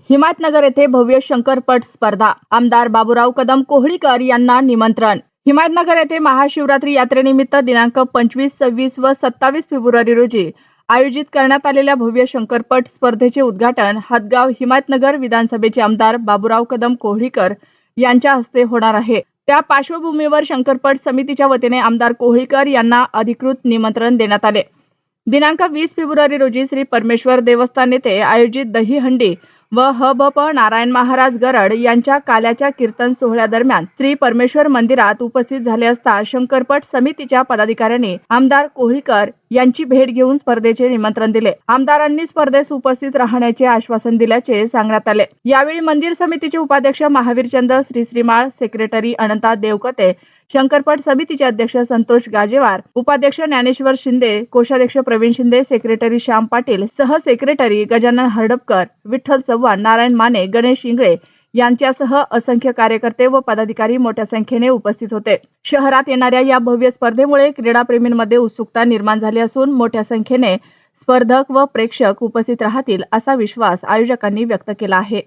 हिमायतनगर येथे भव्य शंकरपट स्पर्धा. आमदार बाबूराव कदम कोहळीकर यांना निमंत्रण. हिमायतनगर येथे महाशिवरात्री यात्रेनिमित्त दिनांक 25, 26 व 27 फेब्रुवारी रोजी आयोजित करण्यात आलेल्या भव्य शंकरपट स्पर्धेचे उद्घाटन हदगाव हिमायतनगर विधानसभेचे आमदार बाबूराव कदम कोहळीकर यांच्या हस्ते होणार आहे. त्या पार्श्वभूमीवर शंकरपट समितीच्या वतीने आमदार कोहळीकर यांना अधिकृत निमंत्रण देण्यात आले. दिनांक 20 फेब्रुवारी रोजी श्री परमेश्वर देवस्थान येथे आयोजित दहीहंडी व ह.भ.प. नारायण महाराज गरड यांच्या काल्याच्या कीर्तन सोहळ्यादरम्यान श्री परमेश्वर मंदिरात उपस्थित झाले असता शंकरपट समितीच्या पदाधिकाऱ्यांनी आमदार कोहळीकर यांची भेट घेऊन स्पर्धेचे निमंत्रण दिले. आमदारांनी स्पर्धेस उपस्थित राहण्याचे आश्वासन दिल्याचे सांगण्यात आले. यावेळी मंदिर समितीचे उपाध्यक्ष महावीरचंद श्रीमाळ, सेक्रेटरी अनंता देवकते, शंकरपट समितीचे अध्यक्ष संतोष गाजेवार, उपाध्यक्ष ज्ञानेश्वर शिंदे, कोषाध्यक्ष प्रवीण शिंदे, सेक्रेटरी श्याम पाटील, सहसेक्रेटरी गजानन हरडपकर, विठ्ठल चव्हाण, नारायण माने, गणेश इंगळे यांच्यासह असंख्य कार्यकर्ते व पदाधिकारी मोठ्या संख्येने उपस्थित होते. शहरात येणाऱ्या या भव्य स्पर्धेमुळे क्रीडाप्रेमींमध्ये उत्सुकता निर्माण झाली असून मोठ्या संख्येने स्पर्धक व प्रेक्षक उपस्थित राहतील असा विश्वास आयोजकांनी व्यक्त केला आहे.